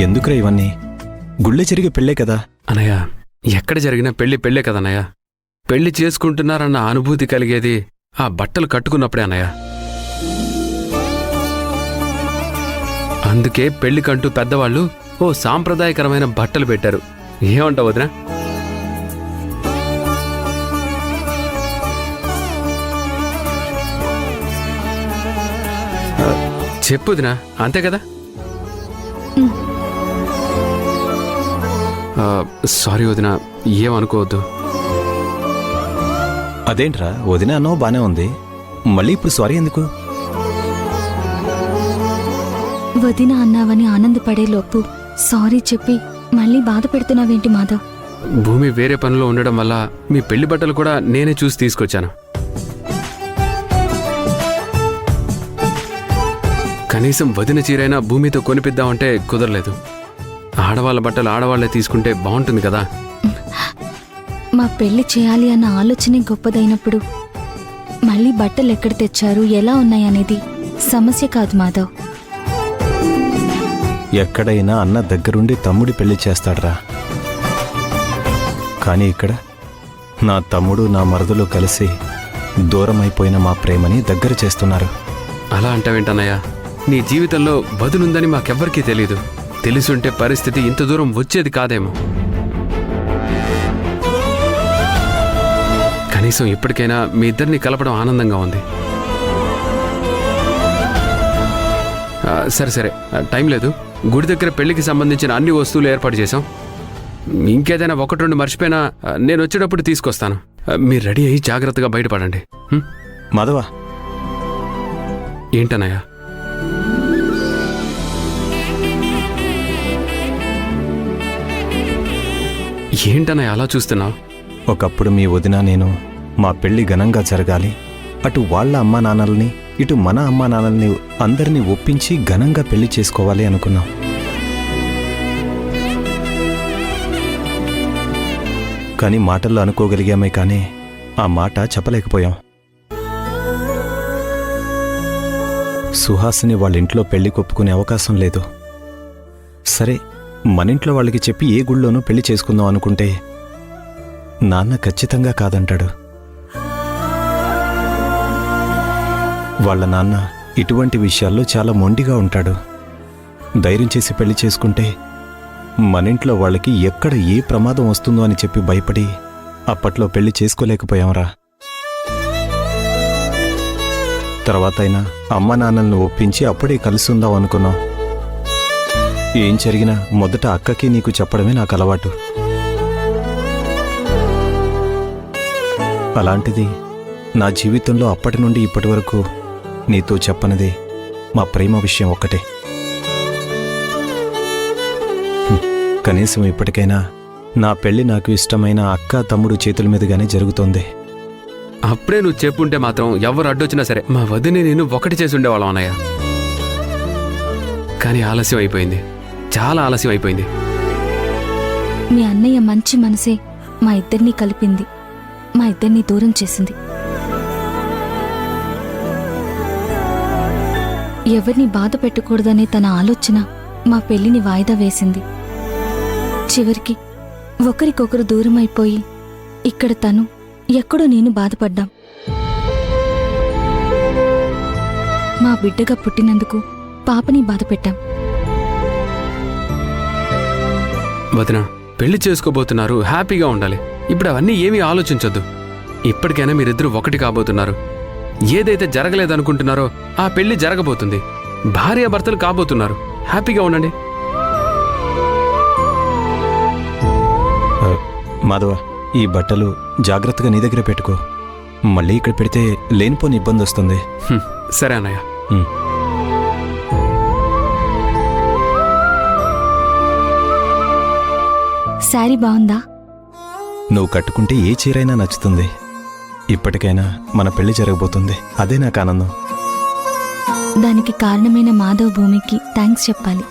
ఎందుకురా ఇవన్నీ? గుళ్ళే జరిగే పెళ్ళే కదా అన్నయ్య. ఎక్కడ జరిగినా పెళ్ళే కదన్నయ్య. పెళ్లి చేసుకుంటున్నారన్న అనుభూతి కలిగేది ఆ బట్టలు కట్టుకున్నప్పుడే అన్నయ్య. అందుకే పెళ్లికంటూ పెద్దవాళ్ళు ఓ సాంప్రదాయకరమైన బట్టలు పెట్టారు. ఏమంటావు వదినా? చెప్పుదినా, అంతే కదా? సారీ వదినా, ఏమనుకోవద్దు. అదేంట్రా వదిన అన్నో బానే ఉంది, మళ్ళీ ఇప్పుడు సారీ ఎందుకు? వదిన అన్నావని ఆనందపడే లోపు సారీ చెప్పి మళ్ళీ బాధ పెడుతున్నావేంటి మాధవ్? భూమి వేరే పనిలో ఉండడం వల్ల మీ పెళ్లి బట్టలు కూడా నేనే చూసి తీసుకొచ్చాను. కనీసం వదిన చీరైనా భూమితో కొనిపిద్దామంటే కుదరలేదు. ఆడవాళ్ళ బట్టలు ఆడవాళ్లే తీసుకుంటే బాగుంటుంది కదా. మా పెళ్లి చేయాలి అన్న ఆలోచనే గొప్పదైనప్పుడు మళ్ళీ బట్టలు ఎక్కడ తెచ్చారు, ఎలా ఉన్నాయనేది సమస్య కాదు మాధవ్. ఎక్కడైనా అన్న దగ్గరుండి తమ్ముడి పెళ్లి చేస్తాడ్రా. కానీ ఇక్కడ నా తమ్ముడు నా మరుదులు కలిసి దూరమైపోయిన మా ప్రేమని దగ్గర చేస్తున్నారు. అలా అంటావేంటన్నయ్య? నీ జీవితంలో వదునుందని మాకెవ్వరికీ తెలీదు. తెలుసుంటే పరిస్థితి ఇంత దూరం వచ్చేది కాదేమో. కనీసం ఇప్పటికైనా మీ ఇద్దరిని కలపడం ఆనందంగా ఉంది. సరే, టైం లేదు. గుడి దగ్గర పెళ్లికి సంబంధించిన అన్ని వస్తువులు ఏర్పాటు చేశాం. ఇంకేదైనా ఒకటి రెండు మర్చిపోయినా నేను వచ్చేటప్పుడు తీసుకొస్తాను. మీరు రెడీ అయ్యి జాగ్రత్తగా బయటపడండి. మాధవా, ఏంటన్నయ్య? ఏంటన్నయ్య అలా చూస్తున్నావు? ఒకప్పుడు మీ వదిన నేను మా పెళ్లి ఘనంగా జరగాలి, అటు వాళ్ళ అమ్మా నాన్నల్ని ఇటు మన అమ్మా నాన్నల్ని అందరినీ ఒప్పించి ఘనంగా పెళ్లి చేసుకోవాలి అనుకున్నాం. కానీ మాటల్లో అనుకోగలిగామే, కానీ ఆ మాట చెప్పలేకపోయాం. సుహాసిని వాళ్ళ ఇంట్లో పెళ్లి కొప్పుకునే అవకాశం లేదు. సరే, మనింట్లో వాళ్ళకి చెప్పి ఏ గుళ్ళోనూ పెళ్లి చేసుకుందాం అనుకుంటే నాన్న ఖచ్చితంగా కాదంటాడు. వాళ్ళ నాన్న ఇటువంటి విషయాల్లో చాలా మొండిగా ఉంటాడు. ధైర్యం చేసి పెళ్లి చేసుకుంటే మనింట్లో వాళ్ళకి ఎక్కడ ఏ ప్రమాదం వస్తుందో అని చెప్పి భయపడి అప్పట్లో పెళ్లి చేసుకోలేకపోయాంరా. తర్వాతైనా అమ్మ నాన్నల్ని ఒప్పించి అప్పుడే కలిసుందాం అనుకున్నాం. ఏం జరిగినా మొదట అక్కకి నీకు చెప్పడమే నాకు అలవాటు. అలాంటిది నా జీవితంలో అప్పటి నుండి ఇప్పటి వరకు నీతో చెప్పనిది మా ప్రేమ విషయం ఒక్కటే. కనీసం ఇప్పటికైనా నా పెళ్లి నాకు ఇష్టమైన అక్క తమ్ముడు చేతుల మీదుగానే జరుగుతోంది. అప్పుడే నువ్వు చెప్పుంటే మాత్రం ఎవరు అడ్డొచ్చినా సరే మా వదిని నేను ఒకటి చేసి ఉండేవాళ్ళం అన్నయ్య. కానీ ఆలస్యం అయిపోయింది, చాలా ఆలస్యం అయిపోయింది. మీ అన్నయ్య మంచి మనసే మా ఇద్దరినీ కలిపింది, మా ఇద్దరినీ దూరం చేసింది. ఎవరిని బాధ పెట్టకూడదనే తన ఆలోచన మా పెళ్లిని వాయిదా వేసింది. చివరికి ఒకరికొకరు దూరమైపోయి ఇక్కడ తను, ఎక్కడో నేను బాధపడ్డాం. మా బిడ్డగా పుట్టినందుకు పాపని బాధ పెట్టాం. వదిన, పెళ్లి చేసుకోబోతున్నారు, హ్యాపీగా ఉండాలి. ఇప్పుడు అవన్నీ ఏమీ ఆలోచించొద్దు. ఇప్పటికైనా మీరిద్దరూ ఒకటి కాబోతున్నారు. ఏదైతే జరగలేదనుకుంటున్నారో ఆ పెళ్లి జరగబోతుంది. భార్యాభర్తలు కాబోతున్నారు. హ్యాపీగా ఉండండి. మాధవ, ఈ బట్టలు జాగ్రత్తగా నీ దగ్గర పెట్టుకో. మళ్ళీ ఇక్కడ పెడితే లేనిపోని ఇబ్బంది వస్తుంది. సరే అన్నయ్య. శారీ బాగుందా? నువ్వు కట్టుకుంటే ఏ చీరైనా నచ్చుతుంది. ఇప్పటికైనా మన పెళ్లి జరగబోతుంది, అదే నాకు ఆనందం. దానికి కారణమైన మాధవ్ భూమికి థ్యాంక్స్ చెప్పాలి.